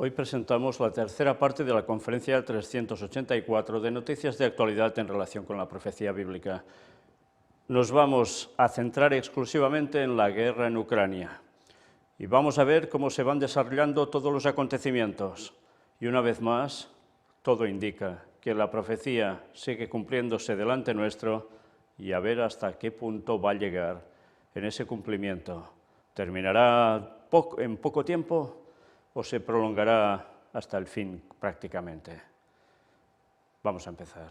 Hoy presentamos la tercera parte de la conferencia 384 de noticias de actualidad en relación con la profecía bíblica. Nos vamos a centrar exclusivamente en la guerra en Ucrania y vamos a ver cómo se van desarrollando todos los acontecimientos. Y una vez más, todo indica que la profecía sigue cumpliéndose delante nuestro y a ver hasta qué punto va a llegar en ese cumplimiento. ¿Terminará en poco tiempo o se prolongará hasta el fin prácticamente? Vamos a empezar.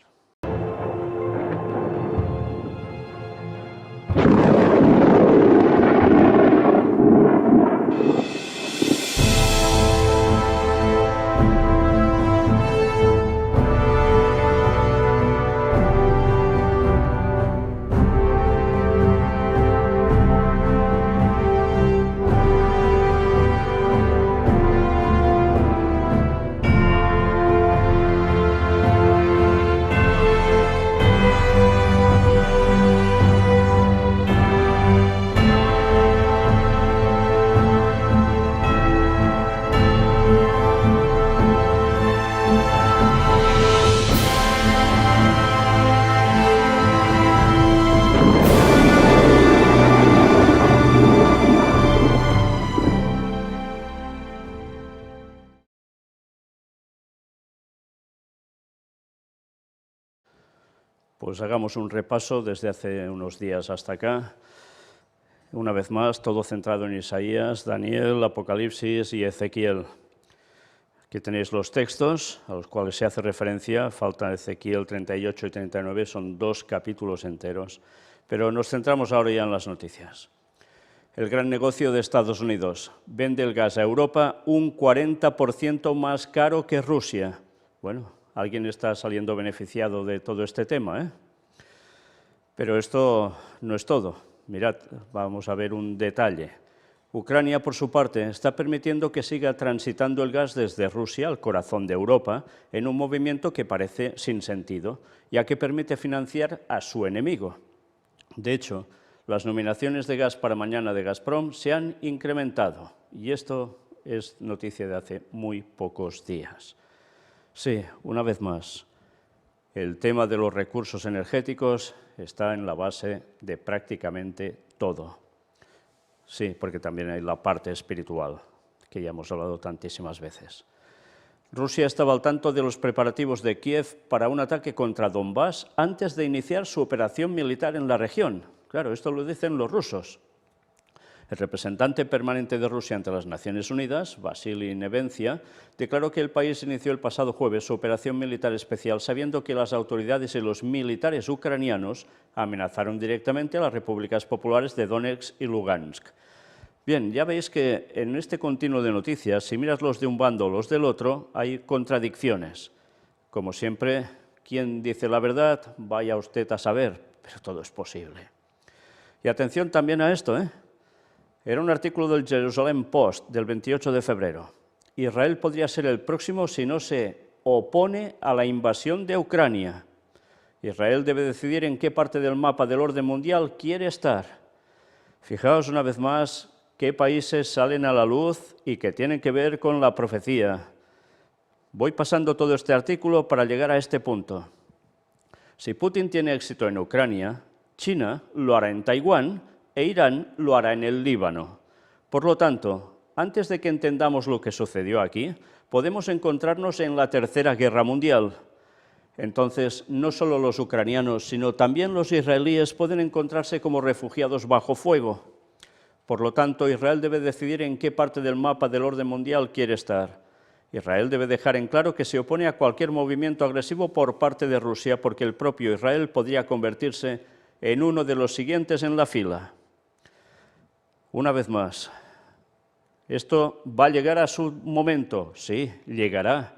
Pues hagamos un repaso desde hace unos días hasta acá. Una vez más, todo centrado en Isaías, Daniel, Apocalipsis y Ezequiel. Aquí tenéis los textos a los cuales se hace referencia. Falta Ezequiel 38 y 39, son 2 capítulos enteros. Pero nos centramos ahora ya en las noticias. El gran negocio de Estados Unidos. Vende el gas a Europa un 40% más caro que Rusia. Bueno, alguien está saliendo beneficiado de todo este tema, ¿eh? Pero esto no es todo. Mirad, vamos a ver un detalle. Ucrania, por su parte, está permitiendo que siga transitando el gas desde Rusia al corazón de Europa en un movimiento que parece sin sentido, ya que permite financiar a su enemigo. De hecho, las nominaciones de gas para mañana de Gazprom se han incrementado, y esto es noticia de hace muy pocos días. Sí, una vez más, el tema de los recursos energéticos está en la base de prácticamente todo. Sí, porque también hay la parte espiritual, que ya hemos hablado tantísimas veces. Rusia estaba al tanto de los preparativos de Kiev para un ataque contra Donbass antes de iniciar su operación militar en la región. Claro, esto lo dicen los rusos. El representante permanente de Rusia ante las Naciones Unidas, Vasily Nevencia, declaró que el país inició el pasado jueves su operación militar especial sabiendo que las autoridades y los militares ucranianos amenazaron directamente a las repúblicas populares de Donetsk y Lugansk. Bien, ya veis que en este continuo de noticias, si miras los de un bando o los del otro, hay contradicciones. Como siempre, quien dice la verdad, vaya usted a saber, pero todo es posible. Y atención también a esto, ¿eh? Era un artículo del Jerusalem Post del 28 de febrero. Israel podría ser el próximo si no se opone a la invasión de Ucrania. Israel debe decidir en qué parte del mapa del orden mundial quiere estar. Fijaos una vez más qué países salen a la luz y que tienen que ver con la profecía. Voy pasando todo este artículo para llegar a este punto. Si Putin tiene éxito en Ucrania, China lo hará en Taiwán e Irán lo hará en el Líbano. Por lo tanto, antes de que entendamos lo que sucedió aquí, podemos encontrarnos en la Tercera Guerra Mundial. Entonces, no solo los ucranianos, sino también los israelíes pueden encontrarse como refugiados bajo fuego. Por lo tanto, Israel debe decidir en qué parte del mapa del orden mundial quiere estar. Israel debe dejar en claro que se opone a cualquier movimiento agresivo por parte de Rusia, porque el propio Israel podría convertirse en uno de los siguientes en la fila. Una vez más, ¿esto va a llegar a su momento? Sí, llegará.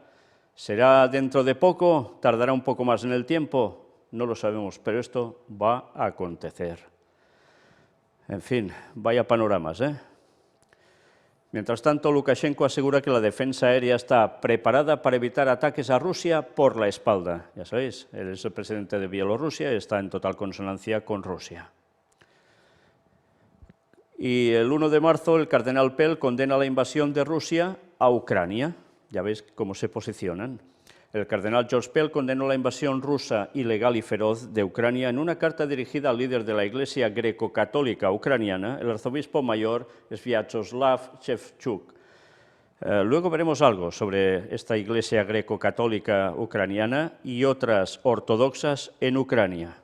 ¿Será dentro de poco? ¿Tardará un poco más en el tiempo? No lo sabemos, pero esto va a acontecer. En fin, vaya panoramas, ¿eh? Mientras tanto, Lukashenko asegura que la defensa aérea está preparada para evitar ataques a Rusia por la espalda. Ya sabéis, él es el presidente de Bielorrusia y está en total consonancia con Rusia. Y el 1 de marzo el cardenal Pell condena la invasión de Rusia a Ucrania. Ya veis cómo se posicionan. El cardenal George Pell condenó la invasión rusa ilegal y feroz de Ucrania en una carta dirigida al líder de la Iglesia greco-católica ucraniana, el arzobispo mayor Sviatoslav Shevchuk. Luego veremos algo sobre esta Iglesia greco-católica ucraniana y otras ortodoxas en Ucrania.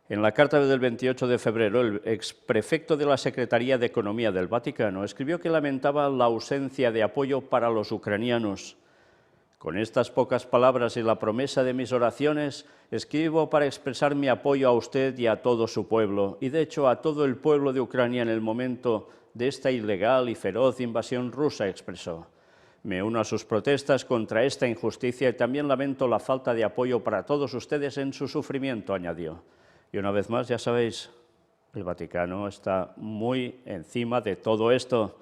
En la carta del 28 de febrero, el exprefecto de la Secretaría de Economía del Vaticano escribió que lamentaba la ausencia de apoyo para los ucranianos. Con estas pocas palabras y la promesa de mis oraciones, escribo para expresar mi apoyo a usted y a todo su pueblo, y de hecho a todo el pueblo de Ucrania en el momento de esta ilegal y feroz invasión rusa, expresó. Me uno a sus protestas contra esta injusticia y también lamento la falta de apoyo para todos ustedes en su sufrimiento, añadió. Y una vez más, ya sabéis, el Vaticano está muy encima de todo esto,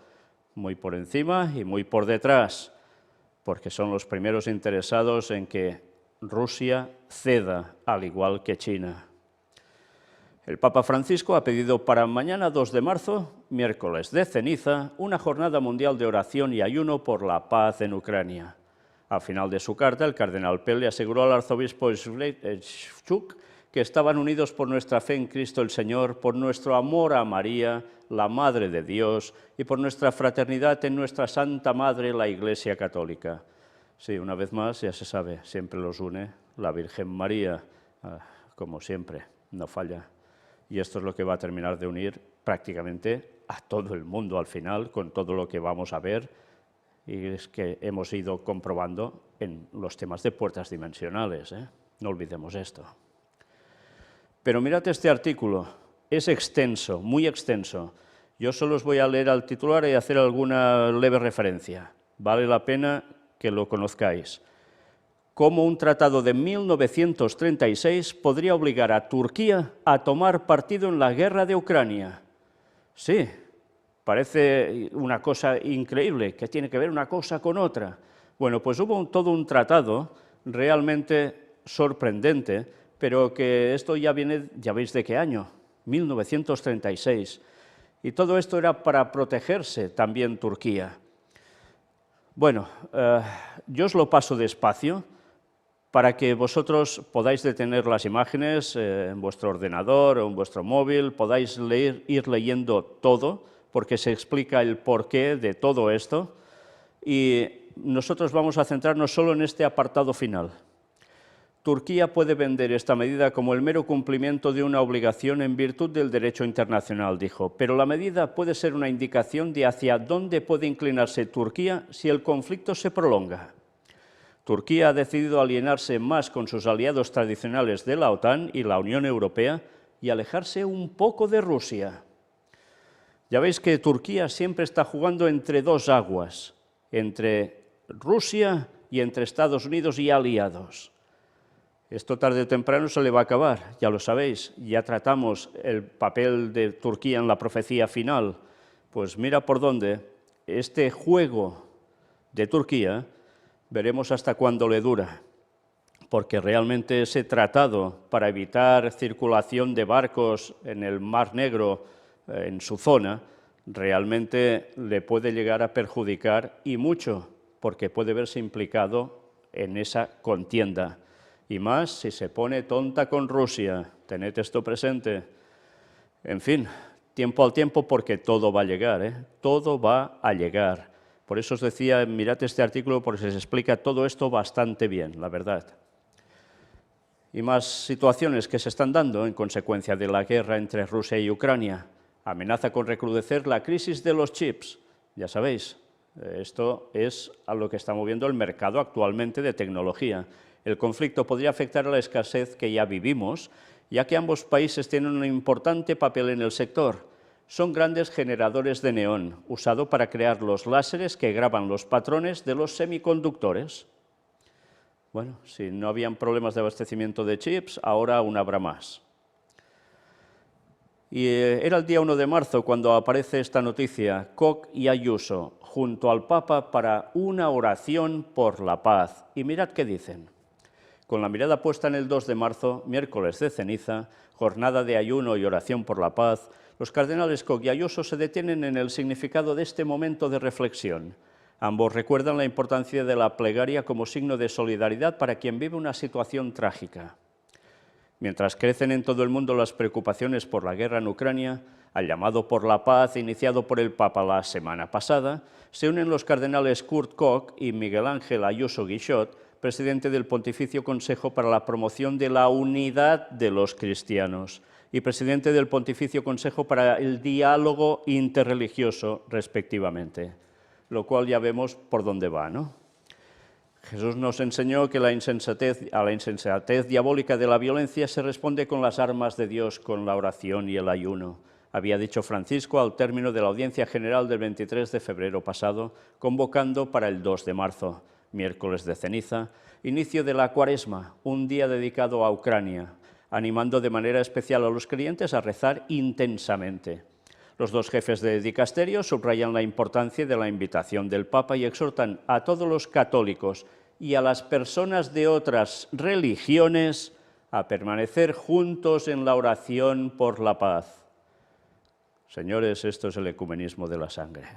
muy por encima y muy por detrás, porque son los primeros interesados en que Rusia ceda, al igual que China. El Papa Francisco ha pedido para mañana 2 de marzo, miércoles de ceniza, una jornada mundial de oración y ayuno por la paz en Ucrania. Al final de su carta, el cardenal Pell le aseguró al arzobispo Shevchuk que estaban unidos por nuestra fe en Cristo el Señor, por nuestro amor a María, la Madre de Dios, y por nuestra fraternidad en nuestra Santa Madre, la Iglesia Católica. Sí, una vez más, ya se sabe, siempre los une la Virgen María, como siempre, no falla. Y esto es lo que va a terminar de unir prácticamente a todo el mundo al final, con todo lo que vamos a ver, y es que hemos ido comprobando en los temas de puertas dimensionales, ¿eh? No olvidemos esto. Pero mirad este artículo, es extenso, muy extenso. Yo solo os voy a leer al titular y hacer alguna leve referencia. Vale la pena que lo conozcáis. Cómo un tratado de 1936 podría obligar a Turquía a tomar partido en la guerra de Ucrania. Sí, parece una cosa increíble, que tiene que ver una cosa con otra. Bueno, pues hubo todo un tratado realmente sorprendente, pero que esto ya viene, ya veis de qué año, 1936. Y todo esto era para protegerse también Turquía. Bueno, yo os lo paso despacio para que vosotros podáis detener las imágenes en vuestro ordenador o en vuestro móvil, podáis ir leyendo todo, porque se explica el porqué de todo esto. Y nosotros vamos a centrarnos solo en este apartado final. Turquía puede vender esta medida como el mero cumplimiento de una obligación en virtud del derecho internacional, dijo, pero la medida puede ser una indicación de hacia dónde puede inclinarse Turquía si el conflicto se prolonga. Turquía ha decidido alienarse más con sus aliados tradicionales de la OTAN y la Unión Europea y alejarse un poco de Rusia. Ya veis que Turquía siempre está jugando entre dos aguas, entre Rusia y entre Estados Unidos y aliados. Esto tarde o temprano se le va a acabar, ya lo sabéis, ya tratamos el papel de Turquía en la profecía final. Pues mira por dónde este juego de Turquía veremos hasta cuándo le dura, porque realmente ese tratado para evitar circulación de barcos en el Mar Negro, en su zona, realmente le puede llegar a perjudicar y mucho, porque puede verse implicado en esa contienda. Y más si se pone tonta con Rusia, tened esto presente. En fin, tiempo al tiempo porque todo va a llegar, ¿eh? Todo va a llegar. Por eso os decía, mirad este artículo porque se explica todo esto bastante bien, la verdad. Y más situaciones que se están dando en consecuencia de la guerra entre Rusia y Ucrania. Amenaza con recrudecer la crisis de los chips. Ya sabéis, esto es a lo que está moviendo el mercado actualmente de tecnología. El conflicto podría afectar a la escasez que ya vivimos, ya que ambos países tienen un importante papel en el sector. Son grandes generadores de neón, usado para crear los láseres que graban los patrones de los semiconductores. Bueno, si no habían problemas de abastecimiento de chips, ahora aún habrá más. Y era el día 1 de marzo cuando aparece esta noticia, Koch y Ayuso, junto al Papa para una oración por la paz. Y mirad qué dicen. Con la mirada puesta en el 2 de marzo, miércoles de ceniza, jornada de ayuno y oración por la paz, los cardenales Koch y Ayuso se detienen en el significado de este momento de reflexión. Ambos recuerdan la importancia de la plegaria como signo de solidaridad para quien vive una situación trágica. Mientras crecen en todo el mundo las preocupaciones por la guerra en Ucrania, al llamado por la paz iniciado por el Papa la semana pasada, se unen los cardenales Kurt Koch y Miguel Ángel Ayuso Guixot, presidente del Pontificio Consejo para la Promoción de la Unidad de los Cristianos y presidente del Pontificio Consejo para el Diálogo Interreligioso, respectivamente, lo cual ya vemos por dónde va, ¿no? Jesús nos enseñó que a la insensatez diabólica de la violencia se responde con las armas de Dios, con la oración y el ayuno. Había dicho Francisco al término de la audiencia general del 23 de febrero pasado, convocando para el 2 de marzo, miércoles de ceniza, inicio de la Cuaresma, un día dedicado a Ucrania, animando de manera especial a los creyentes a rezar intensamente. Los dos jefes de dicasterio subrayan la importancia de la invitación del Papa y exhortan a todos los católicos y a las personas de otras religiones a permanecer juntos en la oración por la paz. Señores, esto es el ecumenismo de la sangre.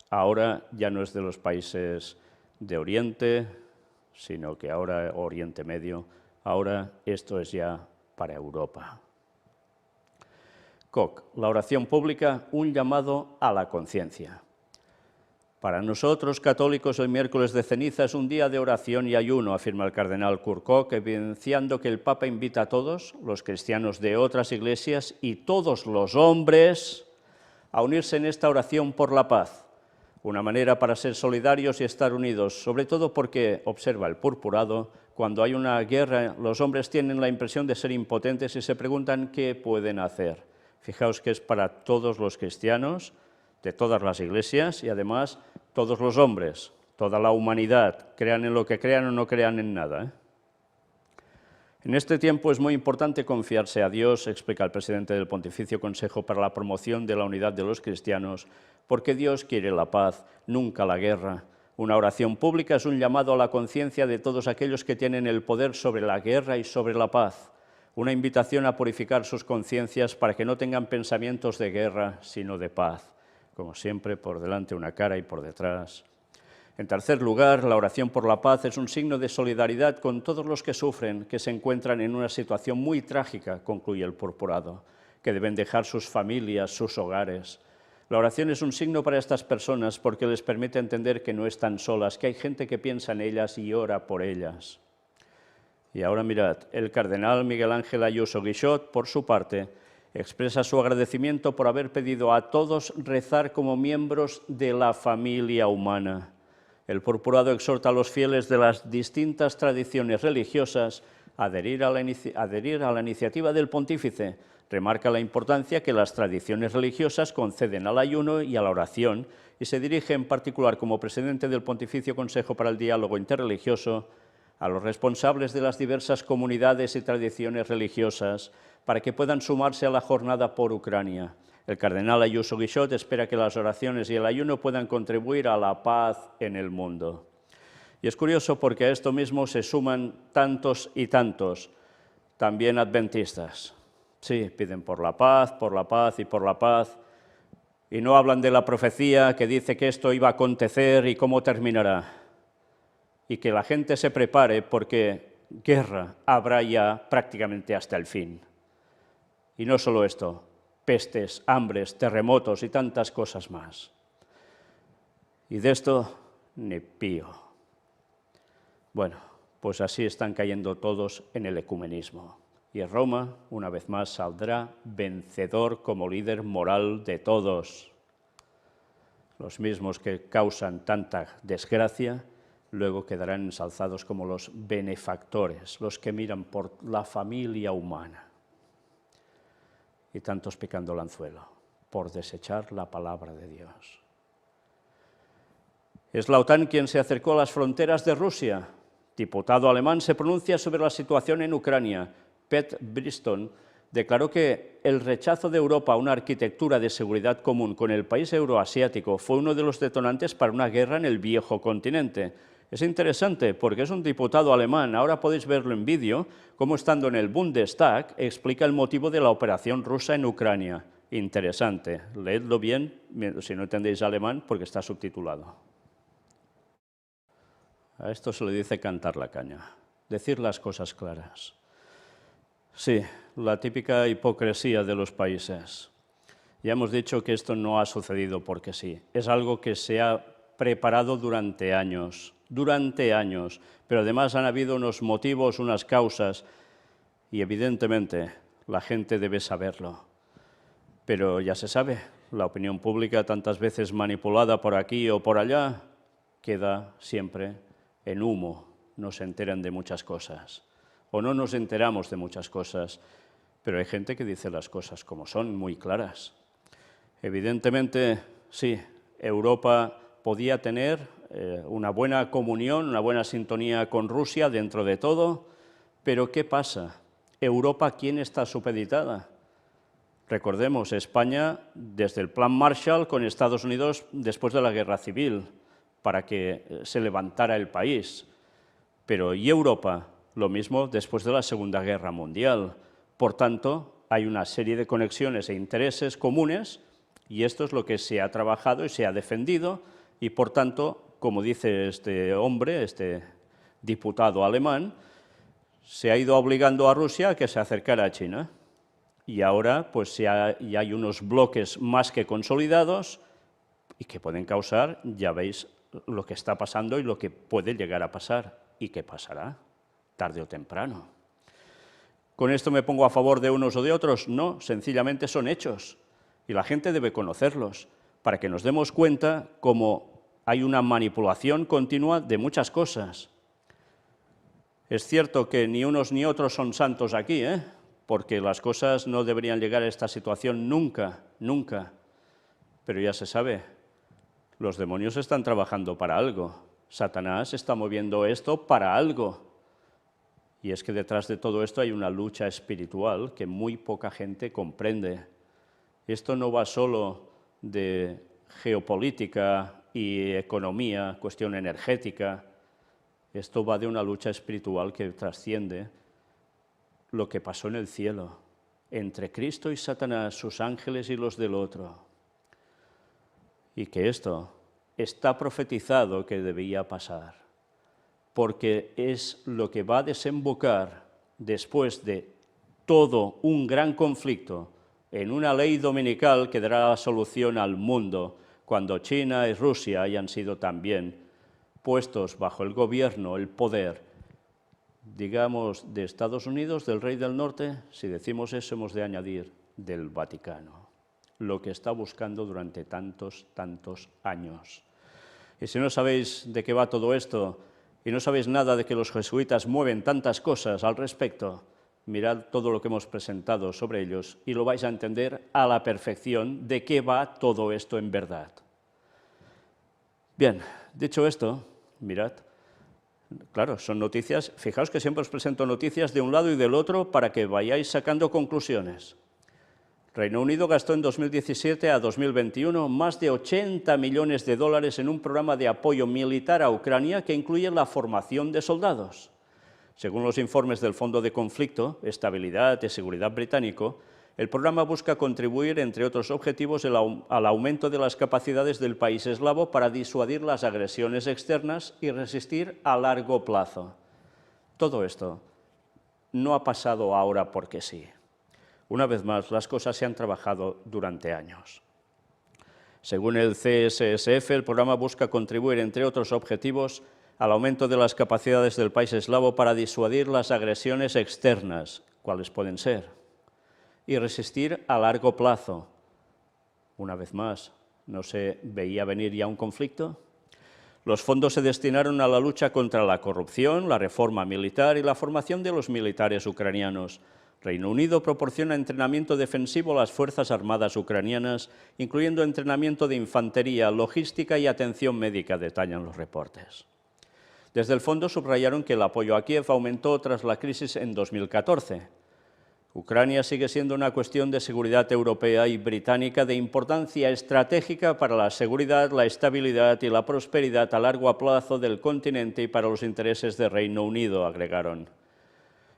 Ahora ya no es de los países de Oriente, sino que ahora Oriente Medio, ahora esto es ya para Europa. Koch, la oración pública, un llamado a la conciencia. Para nosotros, católicos, el miércoles de ceniza es un día de oración y ayuno, afirma el cardenal Kurt Koch, evidenciando que el Papa invita a todos, los cristianos de otras iglesias y todos los hombres, a unirse en esta oración por la paz. Una manera para ser solidarios y estar unidos, sobre todo porque, observa el purpurado, cuando hay una guerra, los hombres tienen la impresión de ser impotentes y se preguntan qué pueden hacer. Fijaos que es para todos los cristianos, de todas las iglesias y además todos los hombres, toda la humanidad, crean en lo que crean o no crean en nada. En este tiempo es muy importante confiarse a Dios, explica el presidente del Pontificio Consejo para la Promoción de la Unidad de los Cristianos, porque Dios quiere la paz, nunca la guerra. Una oración pública es un llamado a la conciencia de todos aquellos que tienen el poder sobre la guerra y sobre la paz. Una invitación a purificar sus conciencias para que no tengan pensamientos de guerra, sino de paz. Como siempre, por delante una cara y por detrás. En tercer lugar, la oración por la paz es un signo de solidaridad con todos los que sufren, que se encuentran en una situación muy trágica, concluye el purpurado, que deben dejar sus familias, sus hogares. La oración es un signo para estas personas porque les permite entender que no están solas, que hay gente que piensa en ellas y ora por ellas. Y ahora mirad, el cardenal Miguel Ángel Ayuso Guixot, por su parte, expresa su agradecimiento por haber pedido a todos rezar como miembros de la familia humana. El purpurado exhorta a los fieles de las distintas tradiciones religiosas a adherir a la iniciativa del pontífice. Remarca la importancia que las tradiciones religiosas conceden al ayuno y a la oración y se dirige en particular como presidente del Pontificio Consejo para el Diálogo Interreligioso a los responsables de las diversas comunidades y tradiciones religiosas para que puedan sumarse a la jornada por Ucrania. El cardenal Ayuso Guixot espera que las oraciones y el ayuno puedan contribuir a la paz en el mundo. Y es curioso porque a esto mismo se suman tantos y tantos, también adventistas. Sí, piden por la paz y por la paz, y no hablan de la profecía que dice que esto iba a acontecer y cómo terminará. Y que la gente se prepare porque guerra habrá ya prácticamente hasta el fin. Y no solo esto, pestes, hambres, terremotos y tantas cosas más. Y de esto ni pío. Bueno, pues así están cayendo todos en el ecumenismo. Y Roma, una vez más, saldrá vencedor como líder moral de todos. Los mismos que causan tanta desgracia, luego quedarán ensalzados como los benefactores, los que miran por la familia humana. Y tantos picando el anzuelo, por desechar la palabra de Dios. Es la OTAN quien se acercó a las fronteras de Rusia. Diputado alemán se pronuncia sobre la situación en Ucrania. Pet Briston declaró que el rechazo de Europa a una arquitectura de seguridad común con el país euroasiático fue uno de los detonantes para una guerra en el viejo continente. Es interesante porque es un diputado alemán, ahora podéis verlo en vídeo, cómo estando en el Bundestag explica el motivo de la operación rusa en Ucrania. Interesante, leedlo bien si no entendéis alemán porque está subtitulado. A esto se le dice cantar la caña, decir las cosas claras. Sí, la típica hipocresía de los países. Ya hemos dicho que esto no ha sucedido porque sí. Es algo que se ha preparado durante años, pero además han habido unos motivos, unas causas, y evidentemente la gente debe saberlo. Pero ya se sabe, la opinión pública, tantas veces manipulada por aquí o por allá, queda siempre en humo, no se enteran de muchas cosas, o no nos enteramos de muchas cosas, pero hay gente que dice las cosas como son, muy claras. Evidentemente, sí, Europa podía tener una buena comunión, una buena sintonía con Rusia dentro de todo, pero ¿qué pasa? ¿Europa quién está supeditada? Recordemos, España, desde el Plan Marshall con Estados Unidos después de la Guerra Civil, para que se levantara el país. Pero ¿y Europa? Lo mismo después de la Segunda Guerra Mundial. Por tanto, hay una serie de conexiones e intereses comunes y esto es lo que se ha trabajado y se ha defendido y, por tanto, como dice este hombre, este diputado alemán, se ha ido obligando a Rusia a que se acercara a China. Y ahora pues ya hay unos bloques más que consolidados y que pueden causar, ya veis, lo que está pasando y lo que puede llegar a pasar y que pasará, tarde o temprano. ¿Con esto me pongo a favor de unos o de otros? No, sencillamente son hechos y la gente debe conocerlos para que nos demos cuenta cómo hay una manipulación continua de muchas cosas. Es cierto que ni unos ni otros son santos aquí, porque las cosas no deberían llegar a esta situación nunca, nunca. Pero ya se sabe, los demonios están trabajando para algo. Satanás está moviendo esto para algo. Y es que detrás de todo esto hay una lucha espiritual que muy poca gente comprende. Esto no va solo de geopolítica y economía, cuestión energética. Esto va de una lucha espiritual que trasciende lo que pasó en el cielo, entre Cristo y Satanás, sus ángeles y los del otro. Y que esto está profetizado que debía pasar, porque es lo que va a desembocar después de todo un gran conflicto en una ley dominical que dará la solución al mundo cuando China y Rusia hayan sido también puestos bajo el gobierno, el poder, digamos, de Estados Unidos, del Rey del Norte. Si decimos eso hemos de añadir del Vaticano, lo que está buscando durante tantos años. Y si no sabéis de qué va todo esto y no sabéis nada de que los jesuitas mueven tantas cosas al respecto, mirad todo lo que hemos presentado sobre ellos y lo vais a entender a la perfección de qué va todo esto en verdad. Bien, dicho esto, mirad, claro, son noticias, fijaos que siempre os presento noticias de un lado y del otro para que vayáis sacando conclusiones. Reino Unido gastó en 2017 a 2021 más de 80 millones de dólares en un programa de apoyo militar a Ucrania que incluye la formación de soldados. Según los informes del Fondo de Conflicto, Estabilidad y Seguridad británico, el programa busca contribuir, entre otros objetivos, al aumento de las capacidades del país eslavo para disuadir las agresiones externas y resistir a largo plazo. Todo esto no ha pasado ahora porque sí. Una vez más, las cosas se han trabajado durante años. Según el CSSF, el programa busca contribuir, entre otros objetivos, al aumento de las capacidades del país eslavo para disuadir las agresiones externas, ¿cuáles pueden ser? Y resistir a largo plazo. Una vez más, ¿no se veía venir ya un conflicto? Los fondos se destinaron a la lucha contra la corrupción, la reforma militar y la formación de los militares ucranianos. Reino Unido proporciona entrenamiento defensivo a las Fuerzas Armadas ucranianas, incluyendo entrenamiento de infantería, logística y atención médica, detallan los reportes. Desde el fondo subrayaron que el apoyo a Kiev aumentó tras la crisis en 2014. Ucrania sigue siendo una cuestión de seguridad europea y británica de importancia estratégica para la seguridad, la estabilidad y la prosperidad a largo plazo del continente y para los intereses del Reino Unido, agregaron.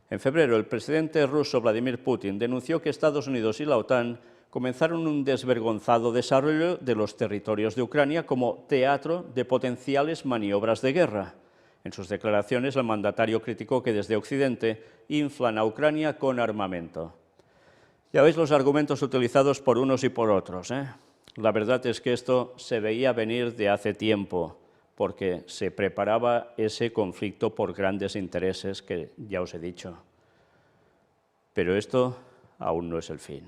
En febrero, el presidente ruso Vladimir Putin denunció que Estados Unidos y la OTAN comenzaron un desvergonzado desarrollo de los territorios de Ucrania como teatro de potenciales maniobras de guerra. En sus declaraciones, el mandatario criticó que desde Occidente inflan a Ucrania con armamento. Ya veis los argumentos utilizados por unos y por otros, ¿eh? La verdad es que esto se veía venir de hace tiempo, porque se preparaba ese conflicto por grandes intereses que ya os he dicho. Pero esto aún no es el fin.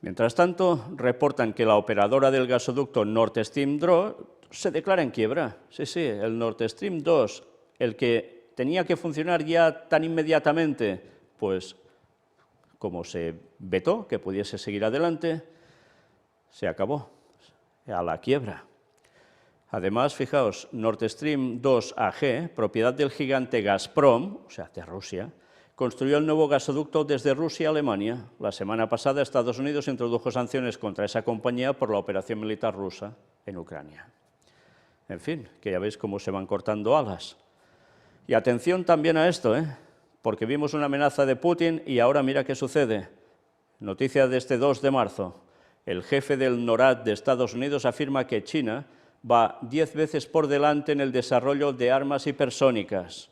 Mientras tanto, reportan que la operadora del gasoducto Nord Stream 2 se declara en quiebra. Sí, el Nord Stream 2, el que tenía que funcionar ya tan inmediatamente, pues como se vetó que pudiese seguir adelante, se acabó a la quiebra. Además, fijaos, Nord Stream 2 AG, propiedad del gigante Gazprom, o sea, de Rusia, construyó el nuevo gasoducto desde Rusia a Alemania. La semana pasada, Estados Unidos introdujo sanciones contra esa compañía por la operación militar rusa en Ucrania. En fin, que ya veis cómo se van cortando alas. Y atención también a esto, porque vimos una amenaza de Putin y ahora mira qué sucede. Noticia de este 2 de marzo. El jefe del NORAD de Estados Unidos afirma que China va 10 veces por delante en el desarrollo de armas hipersónicas.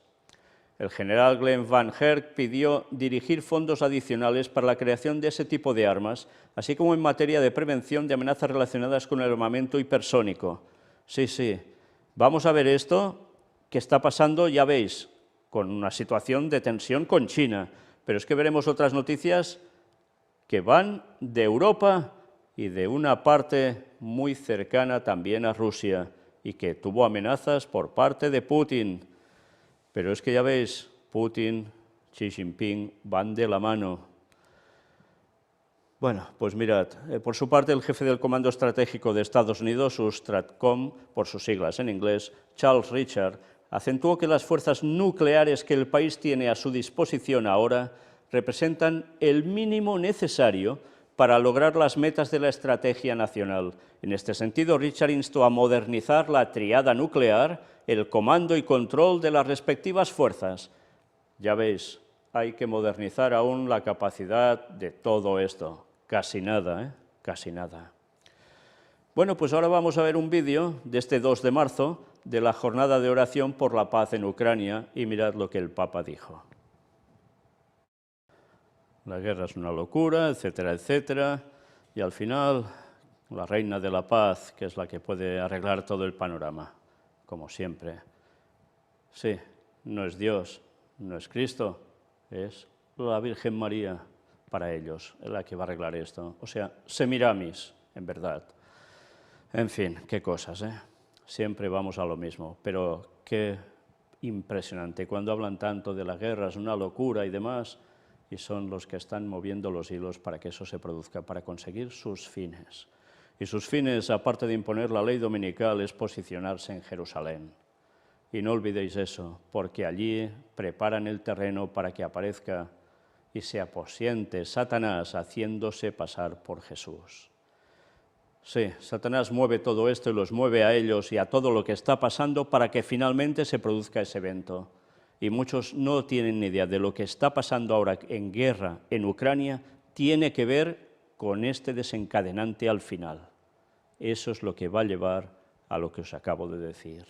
El general Glenn Van Herk pidió dirigir fondos adicionales para la creación de ese tipo de armas, así como en materia de prevención de amenazas relacionadas con el armamento hipersónico. Sí, vamos a ver esto que está pasando, ya veis, con una situación de tensión con China, pero es que veremos otras noticias que van de Europa y de una parte muy cercana también a Rusia y que tuvo amenazas por parte de Putin. Pero es que ya veis, Putin, Xi Jinping van de la mano. Bueno, pues mirad, por su parte el jefe del Comando Estratégico de Estados Unidos, STRATCOM, por sus siglas en inglés, Charles Richard, acentuó que las fuerzas nucleares que el país tiene a su disposición ahora representan el mínimo necesario para lograr las metas de la estrategia nacional. En este sentido, Richard instó a modernizar la triada nuclear, el comando y control de las respectivas fuerzas. Ya veis, hay que modernizar aún la capacidad de todo esto. Casi nada, casi nada. Bueno, pues ahora vamos a ver un vídeo de este 2 de marzo de la jornada de oración por la paz en Ucrania y mirad lo que el Papa dijo. La guerra es una locura, etcétera, etcétera, y al final la reina de la paz, que es la que puede arreglar todo el panorama, como siempre. Sí, no es Dios, no es Cristo, es la Virgen María para ellos, es la que va a arreglar esto. O sea, Semiramis, en verdad. En fin, qué cosas, Siempre vamos a lo mismo, pero qué impresionante. Cuando hablan tanto de la guerra, es una locura y demás, y son los que están moviendo los hilos para que eso se produzca, para conseguir sus fines. Y sus fines, aparte de imponer la ley dominical, es posicionarse en Jerusalén. Y no olvidéis eso, porque allí preparan el terreno para que aparezca y se aposiente Satanás haciéndose pasar por Jesús. Sí, Satanás mueve todo esto y los mueve a ellos y a todo lo que está pasando para que finalmente se produzca ese evento. Y muchos no tienen ni idea de lo que está pasando ahora en guerra en Ucrania, tiene que ver con este desencadenante al final. Eso es lo que va a llevar a lo que os acabo de decir.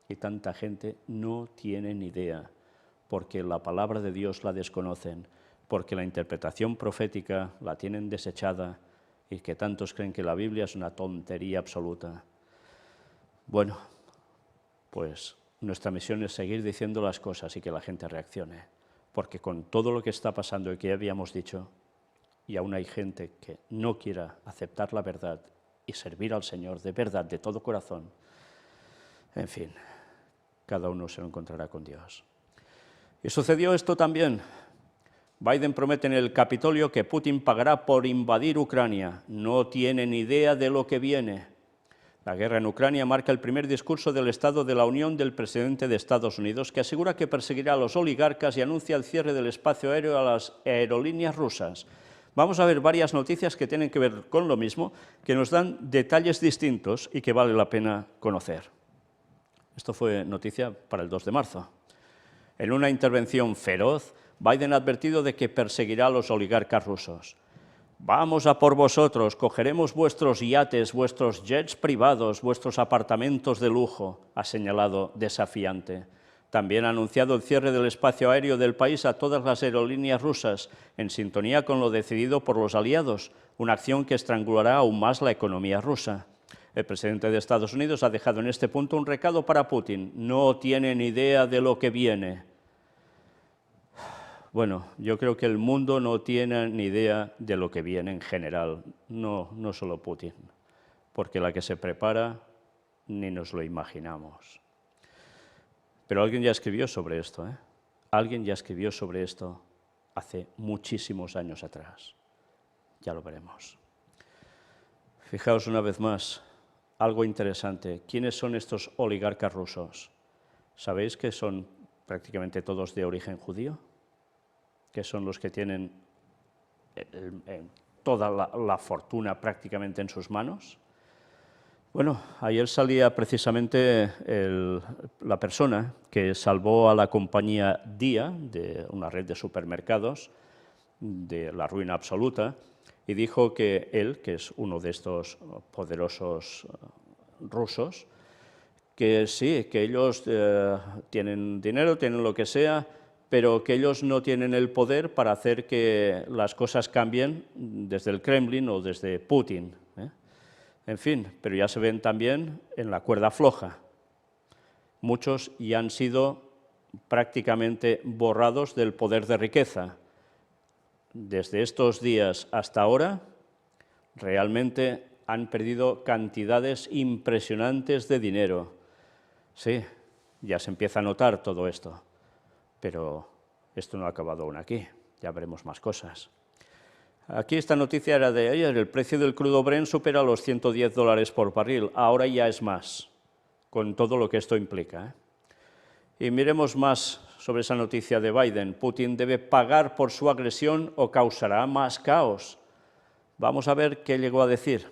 Y tanta gente no tiene ni idea, porque la palabra de Dios la desconocen, porque la interpretación profética la tienen desechada y que tantos creen que la Biblia es una tontería absoluta. Bueno, pues nuestra misión es seguir diciendo las cosas y que la gente reaccione, porque con todo lo que está pasando y que ya habíamos dicho, y aún hay gente que no quiera aceptar la verdad y servir al Señor de verdad, de todo corazón, en fin, cada uno se lo encontrará con Dios. Y sucedió esto también. Biden promete en el Capitolio que Putin pagará por invadir Ucrania. No tiene ni idea de lo que viene. La guerra en Ucrania marca el primer discurso del Estado de la Unión del presidente de Estados Unidos, que asegura que perseguirá a los oligarcas y anuncia el cierre del espacio aéreo a las aerolíneas rusas. Vamos a ver varias noticias que tienen que ver con lo mismo, que nos dan detalles distintos y que vale la pena conocer. Esto fue noticia para el 2 de marzo. En una intervención feroz, Biden ha advertido de que perseguirá a los oligarcas rusos. Vamos a por vosotros, cogeremos vuestros yates, vuestros jets privados, vuestros apartamentos de lujo, ha señalado desafiante. También ha anunciado el cierre del espacio aéreo del país a todas las aerolíneas rusas, en sintonía con lo decidido por los aliados, una acción que estrangulará aún más la economía rusa. El presidente de Estados Unidos ha dejado en este punto un recado para Putin: no tiene ni idea de lo que viene. Bueno, yo creo que el mundo no tiene ni idea de lo que viene en general, no solo Putin, porque la que se prepara ni nos lo imaginamos. Pero alguien ya escribió sobre esto, ¿eh? Alguien ya escribió sobre esto hace muchísimos años atrás. Ya lo veremos. Fijaos una vez más, algo interesante. ¿Quiénes son estos oligarcas rusos? ¿Sabéis que son prácticamente todos de origen judío? Que son los que tienen toda la fortuna prácticamente en sus manos. Bueno, ayer salía precisamente la persona que salvó a la compañía Dia, de una red de supermercados, de la ruina absoluta, y dijo que él, que es uno de estos poderosos rusos, que sí, que ellos tienen dinero, tienen lo que sea, pero que ellos no tienen el poder para hacer que las cosas cambien desde el Kremlin o desde Putin. En fin, pero ya se ven también en la cuerda floja. Muchos ya han sido prácticamente borrados del poder de riqueza. Desde estos días hasta ahora, realmente han perdido cantidades impresionantes de dinero. Sí, ya se empieza a notar todo esto. Pero esto no ha acabado aún aquí, ya veremos más cosas. Aquí esta noticia era de ayer: el precio del crudo Brent supera los $110 por barril, ahora ya es más, con todo lo que esto implica. Y miremos más sobre esa noticia de Biden: Putin debe pagar por su agresión o causará más caos. Vamos a ver qué llegó a decir.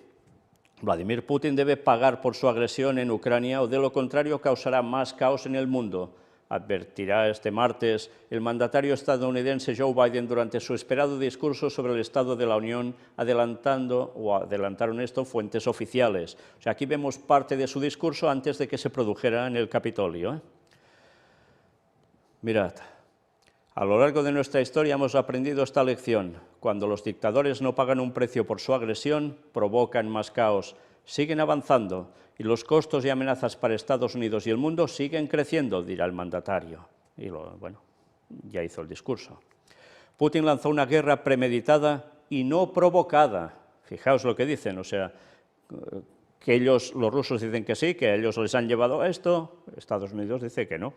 Vladimir Putin debe pagar por su agresión en Ucrania o de lo contrario causará más caos en el mundo, advertirá este martes el mandatario estadounidense Joe Biden durante su esperado discurso sobre el Estado de la Unión, adelantaron esto fuentes oficiales. O sea, aquí vemos parte de su discurso antes de que se produjera en el Capitolio. Mirad, a lo largo de nuestra historia hemos aprendido esta lección: cuando los dictadores no pagan un precio por su agresión, provocan más caos, siguen avanzando, y los costos y amenazas para Estados Unidos y el mundo siguen creciendo, dirá el mandatario. Y bueno, ya hizo el discurso. Putin lanzó una guerra premeditada y no provocada. Fijaos lo que dicen, o sea, que ellos, los rusos dicen que sí, que a ellos les han llevado a esto, Estados Unidos dice que no.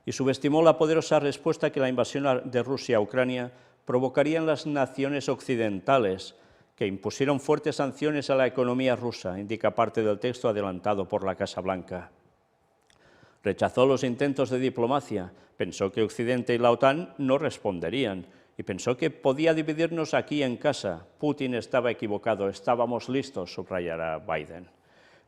Y subestimó la poderosa respuesta que la invasión de Rusia a Ucrania provocaría en las naciones occidentales, que impusieron fuertes sanciones a la economía rusa, indica parte del texto adelantado por la Casa Blanca. Rechazó los intentos de diplomacia, pensó que Occidente y la OTAN no responderían, y pensó que podía dividirnos aquí en casa. Putin estaba equivocado, estábamos listos, subrayará Biden.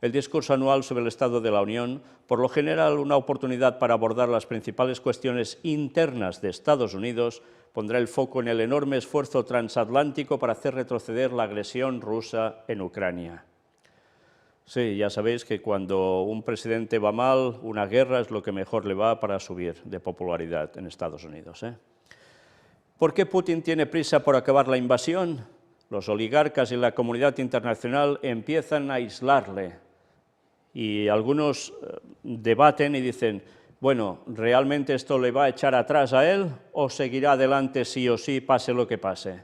El discurso anual sobre el Estado de la Unión, por lo general una oportunidad para abordar las principales cuestiones internas de Estados Unidos, pondrá el foco en el enorme esfuerzo transatlántico para hacer retroceder la agresión rusa en Ucrania. Sí, ya sabéis que cuando un presidente va mal, una guerra es lo que mejor le va para subir de popularidad en Estados Unidos. ¿Por qué Putin tiene prisa por acabar la invasión? Los oligarcas y la comunidad internacional empiezan a aislarle. Y algunos debaten y dicen: bueno, ¿realmente esto le va a echar atrás a él o seguirá adelante sí o sí, pase lo que pase?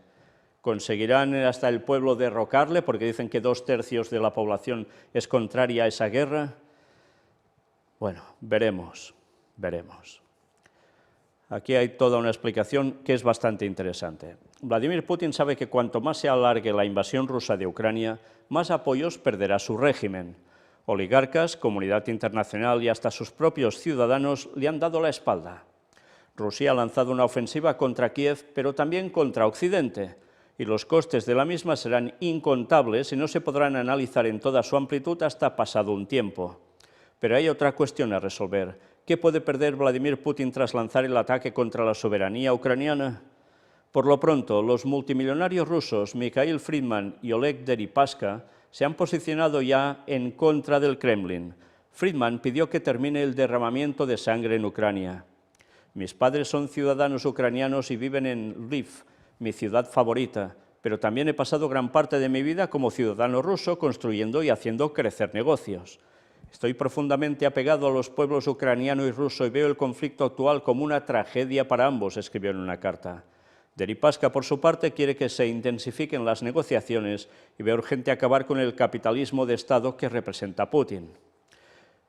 ¿Conseguirán hasta el pueblo derrocarle, porque dicen que 2/3 de la población es contraria a esa guerra? Bueno, veremos. Aquí hay toda una explicación que es bastante interesante. Vladimir Putin sabe que cuanto más se alargue la invasión rusa de Ucrania, más apoyos perderá su régimen. Oligarcas, comunidad internacional y hasta sus propios ciudadanos le han dado la espalda. Rusia ha lanzado una ofensiva contra Kiev, pero también contra Occidente, y los costes de la misma serán incontables y no se podrán analizar en toda su amplitud hasta pasado un tiempo. Pero hay otra cuestión a resolver. ¿Qué puede perder Vladimir Putin tras lanzar el ataque contra la soberanía ucraniana? Por lo pronto, los multimillonarios rusos Mikhail Friedman y Oleg Deripaska se han posicionado ya en contra del Kremlin. Friedman pidió que termine el derramamiento de sangre en Ucrania. Mis padres son ciudadanos ucranianos y viven en Lviv, mi ciudad favorita, pero también he pasado gran parte de mi vida como ciudadano ruso construyendo y haciendo crecer negocios. Estoy profundamente apegado a los pueblos ucraniano y ruso y veo el conflicto actual como una tragedia para ambos, escribió en una carta. Deripaska, por su parte, quiere que se intensifiquen las negociaciones y ve urgente acabar con el capitalismo de Estado que representa Putin.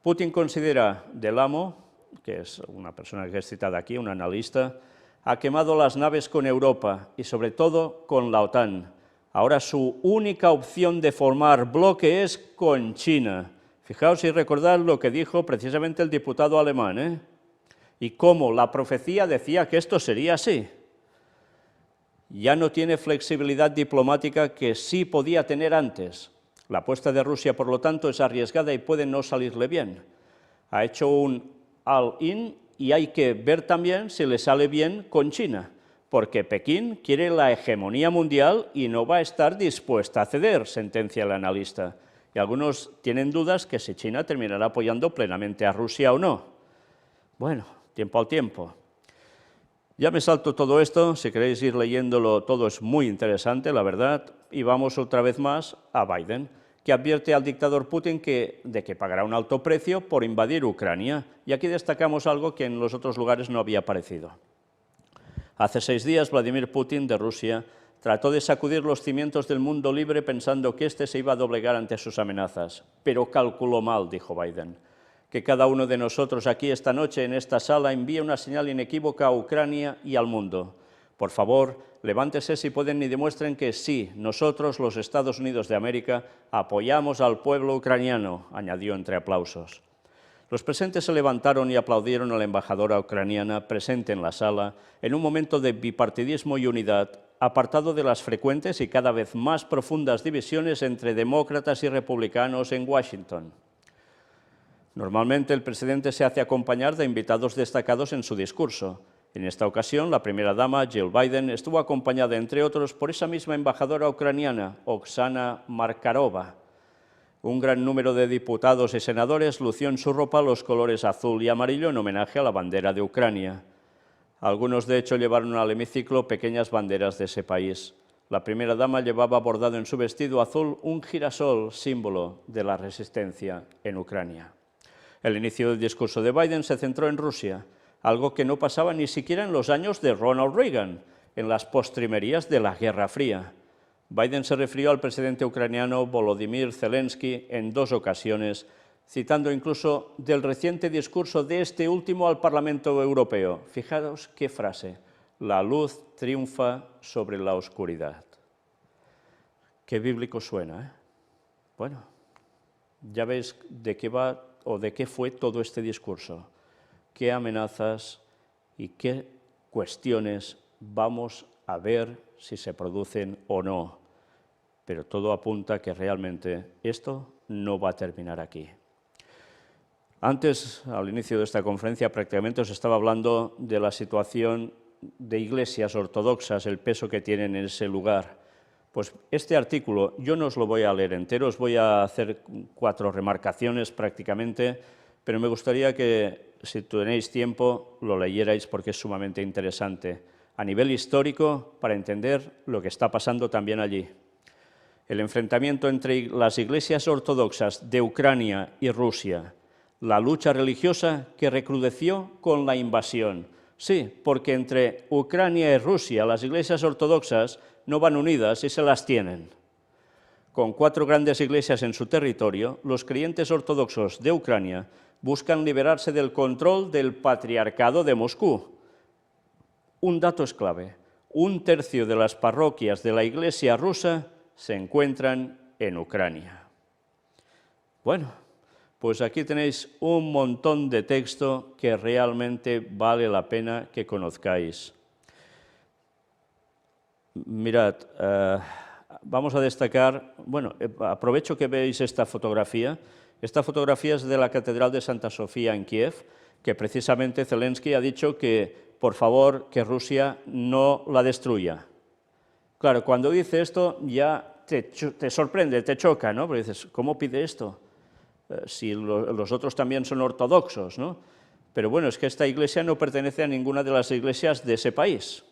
Putin considera Del Amo, que es una persona que es citada aquí, un analista, ha quemado las naves con Europa y sobre todo con la OTAN. Ahora su única opción de formar bloque es con China. Fijaos y recordad lo que dijo precisamente el diputado alemán, y cómo la profecía decía que esto sería así. Ya no tiene flexibilidad diplomática que sí podía tener antes. La apuesta de Rusia, por lo tanto, es arriesgada y puede no salirle bien. Ha hecho un all-in y hay que ver también si le sale bien con China, porque Pekín quiere la hegemonía mundial y no va a estar dispuesta a ceder, sentencia el analista. Y algunos tienen dudas que si China terminará apoyando plenamente a Rusia o no. Bueno, tiempo al tiempo. Ya me salto todo esto, si queréis ir leyéndolo, todo es muy interesante, la verdad, y vamos otra vez más a Biden, que advierte al dictador Putin de que pagará un alto precio por invadir Ucrania, y aquí destacamos algo que en los otros lugares no había aparecido. Hace 6 días, Vladimir Putin, de Rusia, trató de sacudir los cimientos del mundo libre pensando que éste se iba a doblegar ante sus amenazas, pero calculó mal, dijo Biden. Que cada uno de nosotros aquí esta noche en esta sala envíe una señal inequívoca a Ucrania y al mundo. Por favor, levántese si pueden y demuestren que sí, nosotros, los Estados Unidos de América, apoyamos al pueblo ucraniano, añadió entre aplausos. Los presentes se levantaron y aplaudieron a la embajadora ucraniana presente en la sala en un momento de bipartidismo y unidad, apartado de las frecuentes y cada vez más profundas divisiones entre demócratas y republicanos en Washington. Normalmente el presidente se hace acompañar de invitados destacados en su discurso. En esta ocasión, la primera dama, Jill Biden, estuvo acompañada, entre otros, por esa misma embajadora ucraniana, Oksana Markarova. Un gran número de diputados y senadores lució en su ropa los colores azul y amarillo en homenaje a la bandera de Ucrania. Algunos, de hecho, llevaron al hemiciclo pequeñas banderas de ese país. La primera dama llevaba bordado en su vestido azul un girasol, símbolo de la resistencia en Ucrania. El inicio del discurso de Biden se centró en Rusia, algo que no pasaba ni siquiera en los años de Ronald Reagan, en las postrimerías de la Guerra Fría. Biden se refirió al presidente ucraniano Volodymyr Zelensky en 2 ocasiones, citando incluso del reciente discurso de este último al Parlamento Europeo. Fijaros qué frase: la luz triunfa sobre la oscuridad. Qué bíblico suena, ¿eh? Bueno, ya veis de qué va o de qué fue todo este discurso, qué amenazas y qué cuestiones vamos a ver si se producen o no. Pero todo apunta a que realmente esto no va a terminar aquí. Antes, al inicio de esta conferencia, prácticamente os estaba hablando de la situación de iglesias ortodoxas, el peso que tienen en ese lugar. Pues este artículo, yo no os lo voy a leer entero, os voy a hacer 4 remarcaciones prácticamente, pero me gustaría que, si tenéis tiempo, lo leyerais porque es sumamente interesante, a nivel histórico, para entender lo que está pasando también allí. El enfrentamiento entre las iglesias ortodoxas de Ucrania y Rusia, la lucha religiosa que recrudeció con la invasión. Sí, porque entre Ucrania y Rusia las iglesias ortodoxas no van unidas y se las tienen. Con 4 grandes iglesias en su territorio, los creyentes ortodoxos de Ucrania buscan liberarse del control del patriarcado de Moscú. Un dato es clave: 1/3 de las parroquias de la iglesia rusa se encuentran en Ucrania. Bueno, pues aquí tenéis un montón de texto que realmente vale la pena que conozcáis. Mirad, vamos a destacar, bueno, aprovecho que veis esta fotografía. Esta fotografía es de la Catedral de Santa Sofía en Kiev, que precisamente Zelensky ha dicho que por favor, que Rusia no la destruya. Claro, cuando dice esto ya te sorprende, te choca, ¿no? Porque dices, ¿cómo pide esto? Si los otros también son ortodoxos, ¿no? Pero bueno, es que esta iglesia no pertenece a ninguna de las iglesias de ese país.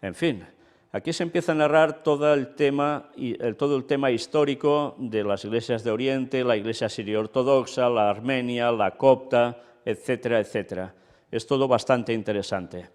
En fin, aquí se empieza a narrar todo el tema histórico de las iglesias de Oriente, la iglesia sirio ortodoxa, la armenia, la copta, etcétera, etcétera. Es todo bastante interesante.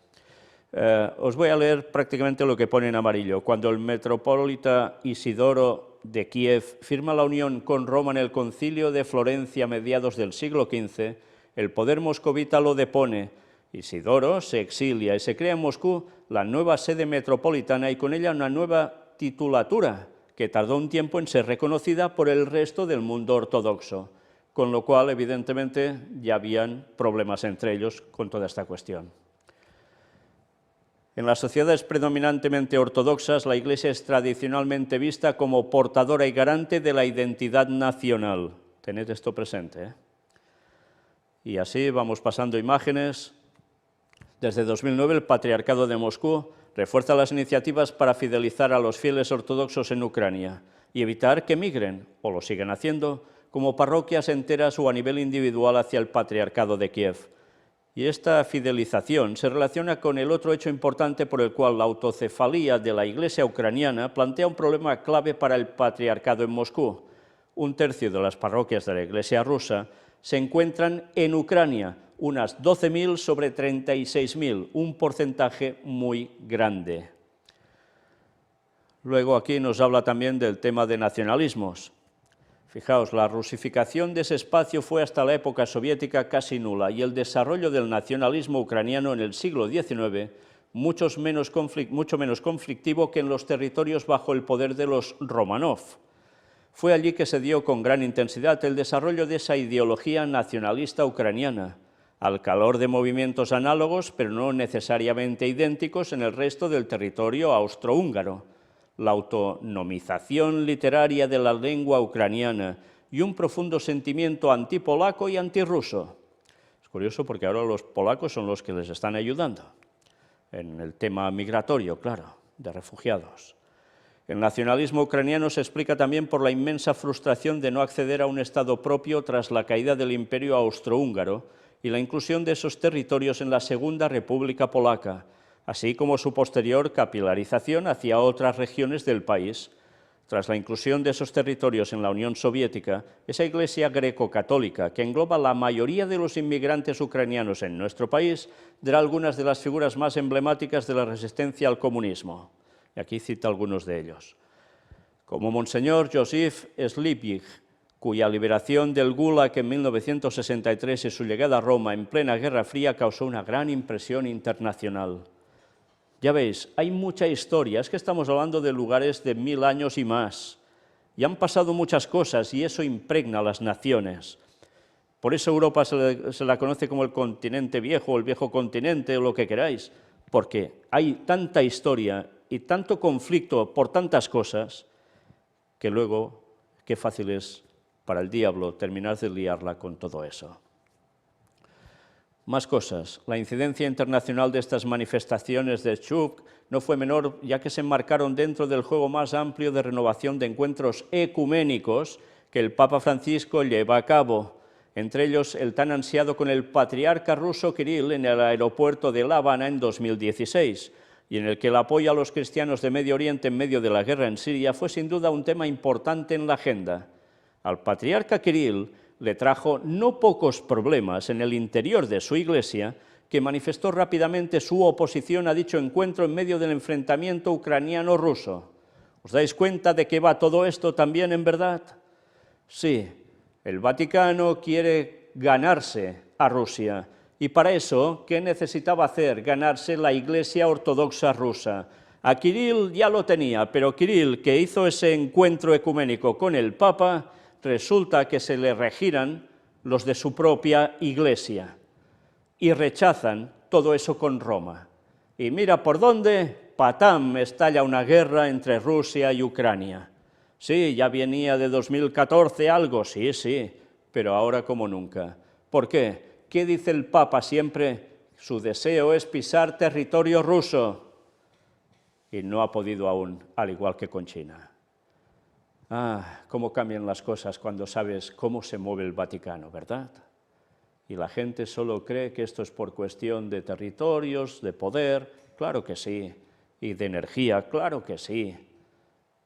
Os voy a leer prácticamente lo que pone en amarillo. Cuando el metropolita Isidoro de Kiev firma la unión con Roma en el concilio de Florencia a mediados del siglo XV, el poder moscovita lo depone. Isidoro se exilia y se crea en Moscú la nueva sede metropolitana y con ella una nueva titulatura que tardó un tiempo en ser reconocida por el resto del mundo ortodoxo, con lo cual, evidentemente, ya habían problemas entre ellos con toda esta cuestión. En las sociedades predominantemente ortodoxas, la Iglesia es tradicionalmente vista como portadora y garante de la identidad nacional. Tened esto presente, ¿eh? Y así vamos pasando imágenes. Desde 2009, el Patriarcado de Moscú refuerza las iniciativas para fidelizar a los fieles ortodoxos en Ucrania y evitar que migren, o lo siguen haciendo, como parroquias enteras o a nivel individual hacia el Patriarcado de Kiev. Y esta fidelización se relaciona con el otro hecho importante por el cual la autocefalía de la Iglesia ucraniana plantea un problema clave para el Patriarcado en Moscú. Un tercio de las parroquias de la Iglesia rusa se encuentran en Ucrania, unas 12.000 sobre 36.000, un porcentaje muy grande. Luego aquí nos habla también del tema de nacionalismos. Fijaos, la rusificación de ese espacio fue hasta la época soviética casi nula y el desarrollo del nacionalismo ucraniano en el siglo XIX mucho menos conflictivo que en los territorios bajo el poder de los Romanov. Fue allí que se dio con gran intensidad el desarrollo de esa ideología nacionalista ucraniana, al calor de movimientos análogos, pero no necesariamente idénticos en el resto del territorio austrohúngaro, la autonomización literaria de la lengua ucraniana y un profundo sentimiento antipolaco y antirruso. Es curioso porque ahora los polacos son los que les están ayudando en el tema migratorio, claro, de refugiados. El nacionalismo ucraniano se explica también por la inmensa frustración de no acceder a un Estado propio tras la caída del Imperio austrohúngaro y la inclusión de esos territorios en la Segunda República Polaca, así como su posterior capilarización hacia otras regiones del país. Tras la inclusión de esos territorios en la Unión Soviética, esa Iglesia greco-católica, que engloba la mayoría de los inmigrantes ucranianos en nuestro país, será algunas de las figuras más emblemáticas de la resistencia al comunismo. Y aquí cita algunos de ellos. Como Monseñor Josif Slipyj, cuya liberación del Gulag en 1963 y su llegada a Roma en plena Guerra Fría causó una gran impresión internacional. Ya veis, hay mucha historia, es que estamos hablando de lugares de 1000 años y más, y han pasado muchas cosas y eso impregna a las naciones. Por eso Europa se la conoce como el continente viejo, o el viejo continente, o lo que queráis, porque hay tanta historia y tanto conflicto por tantas cosas, que luego, qué fácil es para el diablo terminar de liarla con todo eso. Más cosas. La incidencia internacional de estas manifestaciones de Chuk no fue menor, ya que se enmarcaron dentro del juego más amplio de renovación de encuentros ecuménicos que el Papa Francisco lleva a cabo, entre ellos el tan ansiado con el patriarca ruso Kirill en el aeropuerto de La Habana en 2016, y en el que el apoyo a los cristianos de Medio Oriente en medio de la guerra en Siria fue sin duda un tema importante en la agenda. Al patriarca Kirill le trajo no pocos problemas en el interior de su iglesia, que manifestó rápidamente su oposición a dicho encuentro en medio del enfrentamiento ucraniano-ruso. ¿Os dais cuenta de qué va todo esto también en verdad? Sí, el Vaticano quiere ganarse a Rusia, y para eso, ¿qué necesitaba hacer? Ganarse la Iglesia Ortodoxa rusa. A Kirill ya lo tenía, pero Kirill, que hizo ese encuentro ecuménico con el Papa, resulta que se le regiran los de su propia Iglesia y rechazan todo eso con Roma. Y mira por dónde, patam, estalla una guerra entre Rusia y Ucrania. Sí, ya venía de 2014 algo, sí, pero ahora como nunca. ¿Por qué? ¿Qué dice el Papa siempre? Su deseo es pisar territorio ruso y no ha podido aún, al igual que con China. Ah, cómo cambian las cosas cuando sabes cómo se mueve el Vaticano, ¿verdad? Y la gente solo cree que esto es por cuestión de territorios, de poder, claro que sí, y de energía, claro que sí,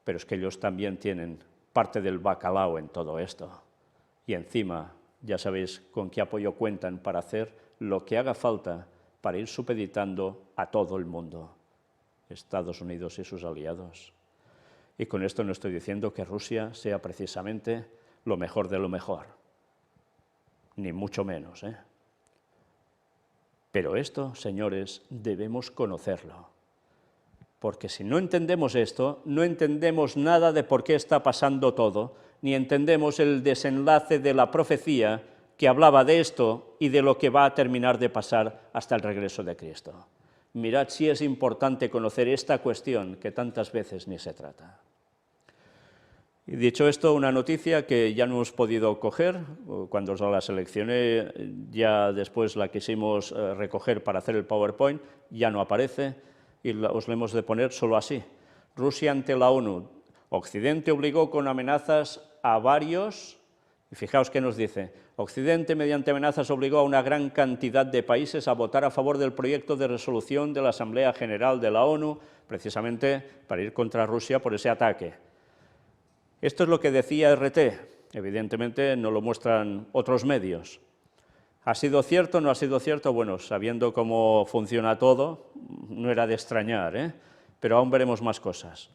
pero es que ellos también tienen parte del bacalao en todo esto. Y encima, ya sabéis con qué apoyo cuentan para hacer lo que haga falta para ir supeditando a todo el mundo, Estados Unidos y sus aliados. Y con esto no estoy diciendo que Rusia sea precisamente lo mejor de lo mejor, ni mucho menos, ¿eh? Pero esto, señores, debemos conocerlo, porque si no entendemos esto, no entendemos nada de por qué está pasando todo, ni entendemos el desenlace de la profecía que hablaba de esto y de lo que va a terminar de pasar hasta el regreso de Cristo. Mirad si es importante conocer esta cuestión que tantas veces ni se trata. Y dicho esto, una noticia que ya no hemos podido coger, cuando os la seleccioné, ya después la quisimos recoger para hacer el PowerPoint, ya no aparece, y os la hemos de poner solo así. Rusia ante la ONU. Occidente obligó con amenazas a varios, y fijaos qué nos dice, Occidente mediante amenazas obligó a una gran cantidad de países a votar a favor del proyecto de resolución de la Asamblea General de la ONU, precisamente para ir contra Rusia por ese ataque. Esto es lo que decía RT, evidentemente no lo muestran otros medios. ¿Ha sido cierto o no ha sido cierto? Bueno, sabiendo cómo funciona todo, no era de extrañar, ¿eh? Pero aún veremos más cosas.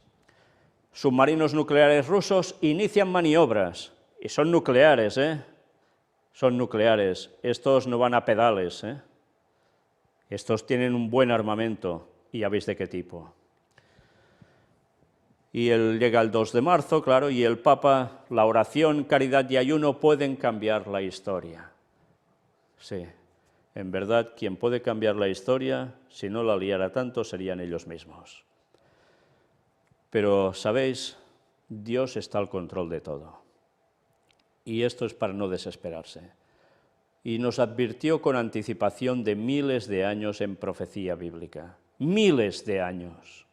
Submarinos nucleares rusos inician maniobras, y son nucleares, ¿eh? Son nucleares, estos no van a pedales, ¿eh? Estos tienen un buen armamento, y ya veis de qué tipo. Y él llega el 2 de marzo, claro, y el Papa, la oración, caridad y ayuno pueden cambiar la historia. Sí, en verdad, quien puede cambiar la historia, si no la liara tanto, serían ellos mismos. Pero, ¿sabéis? Dios está al control de todo. Y esto es para no desesperarse. Y nos advirtió con anticipación de miles de años en profecía bíblica. ¡Miles de años!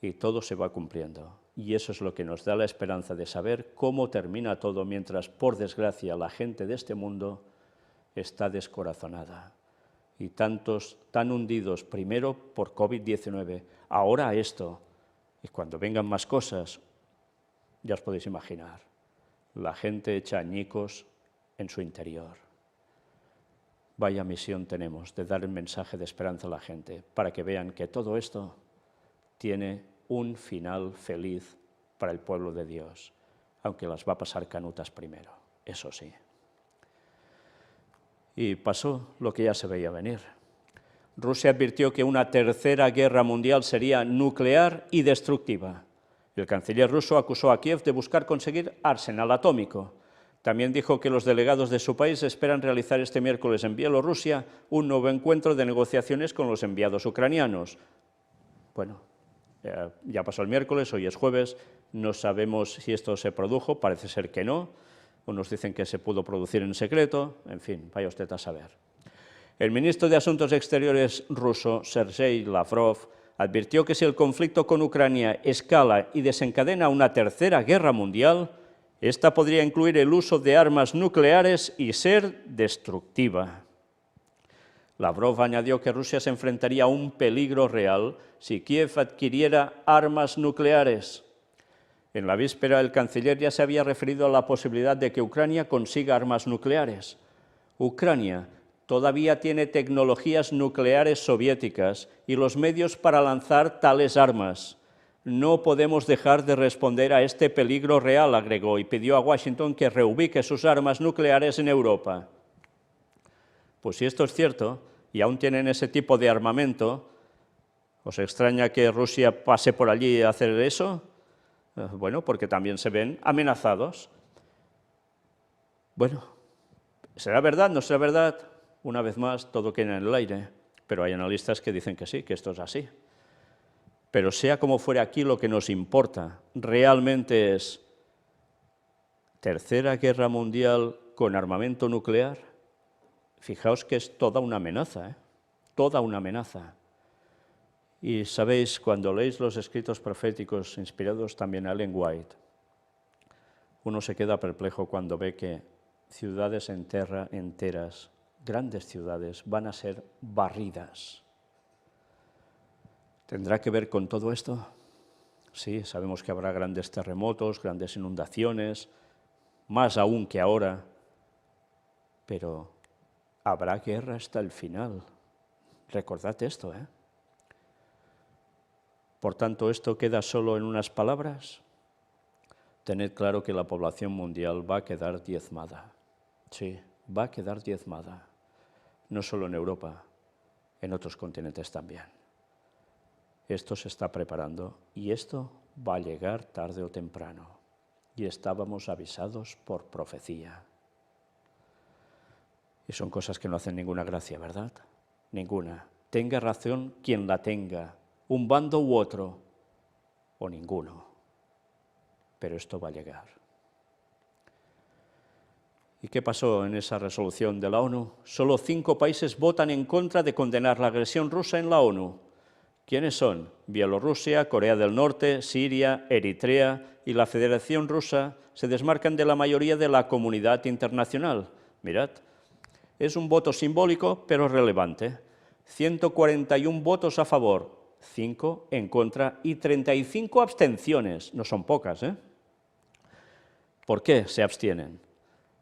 Y todo se va cumpliendo. Y eso es lo que nos da la esperanza de saber cómo termina todo, mientras, por desgracia, la gente de este mundo está descorazonada. Y tantos tan hundidos, primero por COVID-19, ahora esto, y cuando vengan más cosas, ya os podéis imaginar, la gente echa añicos en su interior. Vaya misión tenemos de dar el mensaje de esperanza a la gente, para que vean que todo esto tiene un final feliz para el pueblo de Dios, aunque las va a pasar canutas primero, eso sí. Y pasó lo que ya se veía venir. Rusia advirtió que una tercera guerra mundial sería nuclear y destructiva. El canciller ruso acusó a Kiev de buscar conseguir arsenal atómico. También dijo que los delegados de su país esperan realizar este miércoles en Bielorrusia un nuevo encuentro de negociaciones con los enviados ucranianos. Bueno, ya pasó el miércoles, hoy es jueves, no sabemos si esto se produjo, parece ser que no. Unos dicen que se pudo producir en secreto, en fin, vaya usted a saber. El ministro de Asuntos Exteriores ruso, Sergei Lavrov, advirtió que si el conflicto con Ucrania escala y desencadena una tercera guerra mundial, esta podría incluir el uso de armas nucleares y ser destructiva. Lavrov añadió que Rusia se enfrentaría a un peligro real si Kiev adquiriera armas nucleares. En la víspera, el canciller ya se había referido a la posibilidad de que Ucrania consiga armas nucleares. Ucrania todavía tiene tecnologías nucleares soviéticas y los medios para lanzar tales armas. No podemos dejar de responder a este peligro real, agregó, y pidió a Washington que reubique sus armas nucleares en Europa. Pues si esto es cierto, y aún tienen ese tipo de armamento, ¿os extraña que Rusia pase por allí a hacer eso? Bueno, porque también se ven amenazados. Bueno, ¿será verdad? ¿No será verdad? Una vez más, todo queda en el aire, pero hay analistas que dicen que sí, que esto es así. Pero sea como fuere, aquí lo que nos importa realmente es ¿tercera guerra mundial con armamento nuclear? Fijaos que es toda una amenaza, ¿eh? Toda una amenaza. Y sabéis, cuando leéis los escritos proféticos inspirados también a Ellen White, uno se queda perplejo cuando ve que ciudades enteras, grandes ciudades, van a ser barridas. ¿Tendrá que ver con todo esto? Sí, sabemos que habrá grandes terremotos, grandes inundaciones, más aún que ahora, pero habrá guerra hasta el final. Recordad esto, ¿eh? Por tanto, ¿esto queda solo en unas palabras? Tened claro que la población mundial va a quedar diezmada. Sí, va a quedar diezmada. No solo en Europa, en otros continentes también. Esto se está preparando y esto va a llegar tarde o temprano. Y estábamos avisados por profecía. Y son cosas que no hacen ninguna gracia, ¿verdad? Ninguna. Tenga razón quien la tenga, un bando u otro, o ninguno. Pero esto va a llegar. ¿Y qué pasó en esa resolución de la ONU? Solo 5 países votan en contra de condenar la agresión rusa en la ONU. ¿Quiénes son? Bielorrusia, Corea del Norte, Siria, Eritrea y la Federación Rusa se desmarcan de la mayoría de la comunidad internacional. Mirad, es un voto simbólico pero relevante. 141 votos a favor, 5 en contra y 35 abstenciones. No son pocas, ¿eh? ¿Por qué se abstienen?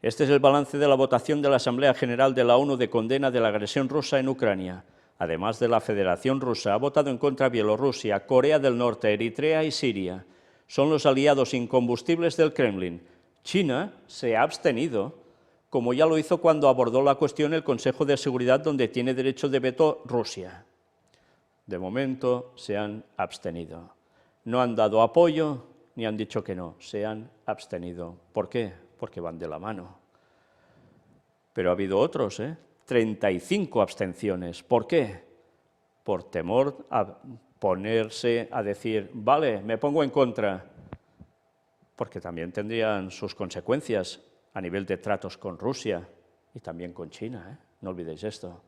Este es el balance de la votación de la Asamblea General de la ONU de condena de la agresión rusa en Ucrania. Además de la Federación Rusa, ha votado en contra Bielorrusia, Corea del Norte, Eritrea y Siria. Son los aliados incombustibles del Kremlin. China se ha abstenido, como ya lo hizo cuando abordó la cuestión el Consejo de Seguridad, donde tiene derecho de veto Rusia. De momento se han abstenido. No han dado apoyo ni han dicho que no, se han abstenido. ¿Por qué? Porque van de la mano. Pero ha habido otros, 35 abstenciones. ¿Por qué? Por temor a ponerse a decir, vale, me pongo en contra, porque también tendrían sus consecuencias a nivel de tratos con Rusia y también con China, no olvidéis esto.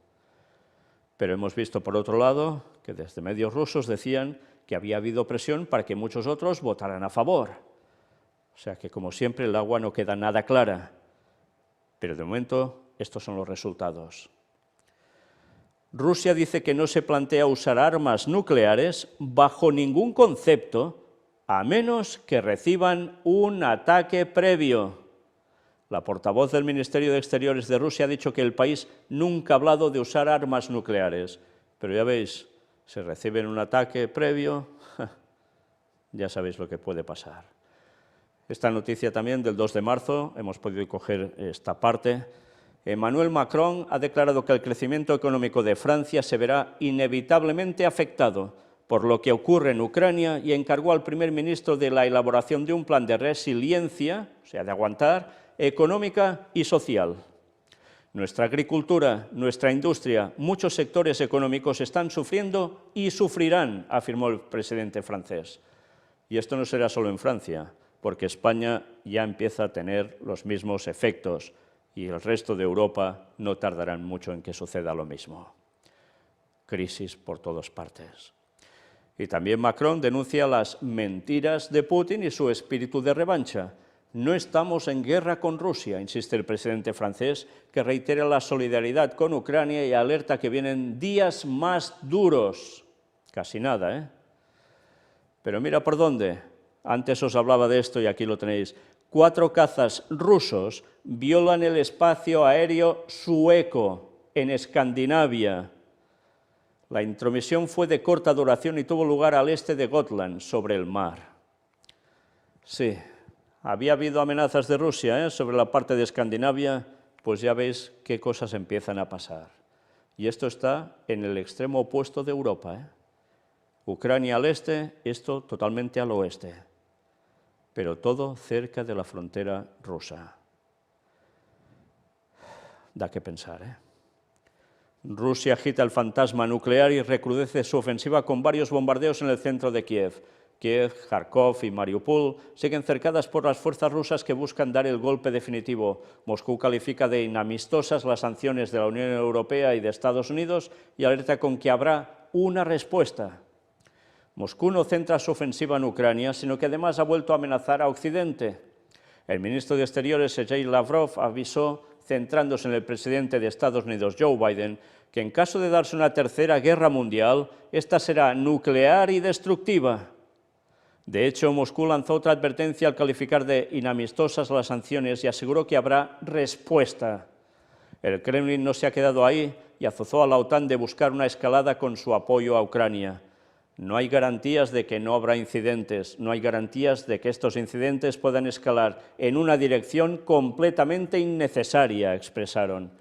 Pero hemos visto, por otro lado, que desde medios rusos decían que había habido presión para que muchos otros votaran a favor. O sea que, como siempre, el agua no queda nada clara. Pero de momento, estos son los resultados. Rusia dice que no se plantea usar armas nucleares bajo ningún concepto, a menos que reciban un ataque previo. La portavoz del Ministerio de Exteriores de Rusia ha dicho que el país nunca ha hablado de usar armas nucleares. Pero ya veis, si reciben un ataque previo, ya sabéis lo que puede pasar. Esta noticia también del 2 de marzo, hemos podido coger esta parte. Emmanuel Macron ha declarado que el crecimiento económico de Francia se verá inevitablemente afectado por lo que ocurre en Ucrania y encargó al primer ministro de la elaboración de un plan de resiliencia, o sea, de aguantar, económica y social. Nuestra agricultura, nuestra industria, muchos sectores económicos están sufriendo y sufrirán, afirmó el presidente francés. Y esto no será solo en Francia, porque España ya empieza a tener los mismos efectos y el resto de Europa no tardarán mucho en que suceda lo mismo. Crisis por todas partes. Y también Macron denuncia las mentiras de Putin y su espíritu de revancha. No estamos en guerra con Rusia, insiste el presidente francés, que reitera la solidaridad con Ucrania y alerta que vienen días más duros. Casi nada, ¿eh? Pero mira por dónde. Antes os hablaba de esto y aquí lo tenéis. 4 cazas rusos violan el espacio aéreo sueco en Escandinavia. La intromisión fue de corta duración y tuvo lugar al este de Gotland, sobre el mar. Sí, había habido amenazas de Rusia sobre la parte de Escandinavia, pues ya veis qué cosas empiezan a pasar. Y esto está en el extremo opuesto de Europa. Ucrania al este, esto totalmente al oeste. Pero todo cerca de la frontera rusa. Da que pensar, Rusia agita el fantasma nuclear y recrudece su ofensiva con varios bombardeos en el centro de Kiev. Kiev, Kharkov y Mariupol siguen cercadas por las fuerzas rusas que buscan dar el golpe definitivo. Moscú califica de inamistosas las sanciones de la Unión Europea y de Estados Unidos y alerta con que habrá una respuesta. Moscú no centra su ofensiva en Ucrania, sino que además ha vuelto a amenazar a Occidente. El ministro de Exteriores, Sergei Lavrov, avisó, centrándose en el presidente de Estados Unidos, Joe Biden, que en caso de darse una tercera guerra mundial, esta será nuclear y destructiva. De hecho, Moscú lanzó otra advertencia al calificar de inamistosas las sanciones y aseguró que habrá respuesta. El Kremlin no se ha quedado ahí y azuzó a la OTAN de buscar una escalada con su apoyo a Ucrania. No hay garantías de que no habrá incidentes, no hay garantías de que estos incidentes puedan escalar en una dirección completamente innecesaria, expresaron.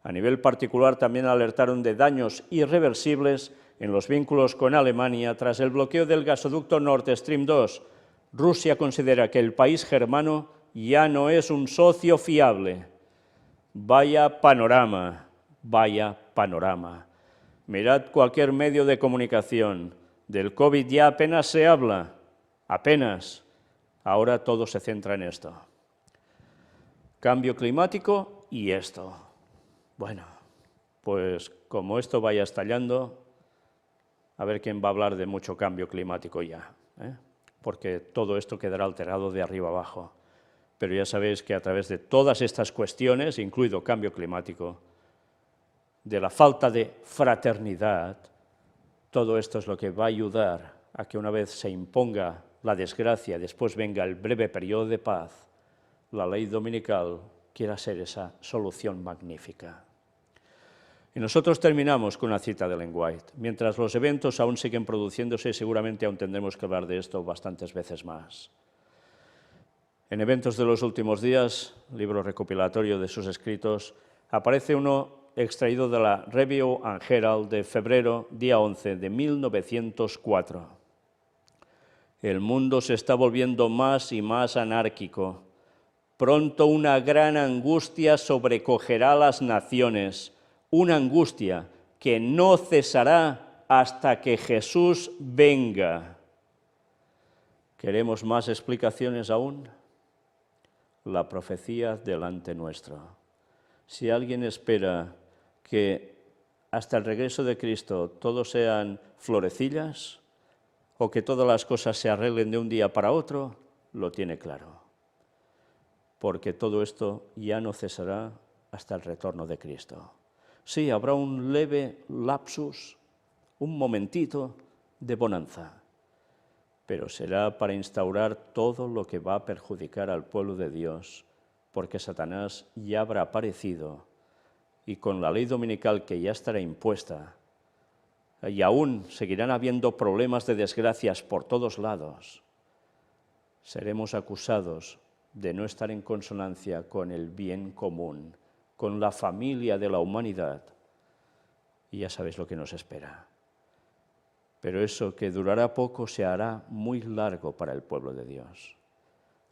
A nivel particular también alertaron de daños irreversibles en los vínculos con Alemania tras el bloqueo del gasoducto Nord Stream 2. Rusia considera que el país germano ya no es un socio fiable. Vaya panorama, vaya panorama. Mirad cualquier medio de comunicación. Del COVID ya apenas se habla, apenas. Ahora todo se centra en esto. Cambio climático y esto. Bueno, pues como esto vaya estallando, a ver quién va a hablar de mucho cambio climático ya, porque todo esto quedará alterado de arriba abajo. Pero ya sabéis que a través de todas estas cuestiones, incluido cambio climático, de la falta de fraternidad, todo esto es lo que va a ayudar a que una vez se imponga la desgracia, después venga el breve periodo de paz, la ley dominical quiera ser esa solución magnífica. Y nosotros terminamos con una cita de Ellen White. Mientras los eventos aún siguen produciéndose, seguramente aún tendremos que hablar de esto bastantes veces más. En Eventos de los últimos días, libro recopilatorio de sus escritos, aparece uno extraído de la Review and Herald de febrero, día 11 de 1904. El mundo se está volviendo más y más anárquico. Pronto una gran angustia sobrecogerá a las naciones, una angustia que no cesará hasta que Jesús venga. ¿Queremos más explicaciones aún? La profecía delante nuestro. Si alguien espera que hasta el regreso de Cristo todo sean florecillas o que todas las cosas se arreglen de un día para otro, lo tiene claro. Porque todo esto ya no cesará hasta el retorno de Cristo. Sí, habrá un leve lapsus, un momentito de bonanza, pero será para instaurar todo lo que va a perjudicar al pueblo de Dios, porque Satanás ya habrá aparecido y con la ley dominical que ya estará impuesta, y aún seguirán habiendo problemas de desgracias por todos lados, seremos acusados de no estar en consonancia con el bien común, con la familia de la humanidad, y ya sabéis lo que nos espera. Pero eso que durará poco se hará muy largo para el pueblo de Dios.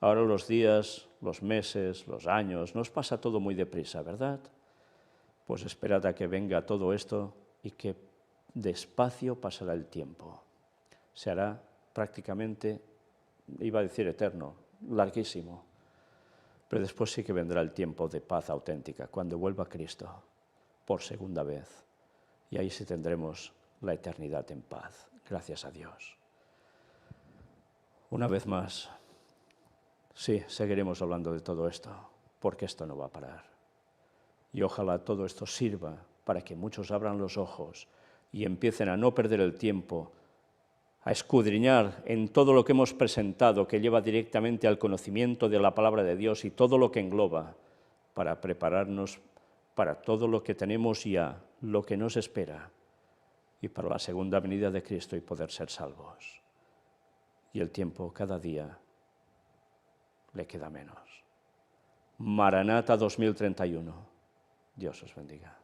Ahora los días, los meses, los años, nos pasa todo muy deprisa, ¿verdad? Pues esperad a que venga todo esto y que despacio pasará el tiempo. Se hará prácticamente, iba a decir eterno, larguísimo. Pero después sí que vendrá el tiempo de paz auténtica, cuando vuelva Cristo por segunda vez. Y ahí sí tendremos la eternidad en paz. Gracias a Dios. Una vez más, sí, seguiremos hablando de todo esto, porque esto no va a parar. Y ojalá todo esto sirva para que muchos abran los ojos y empiecen a no perder el tiempo, a escudriñar en todo lo que hemos presentado, que lleva directamente al conocimiento de la palabra de Dios y todo lo que engloba, para prepararnos para todo lo que tenemos ya, lo que nos espera, y para la segunda venida de Cristo y poder ser salvos. Y el tiempo cada día le queda menos. Maranata 2031. Dios os bendiga.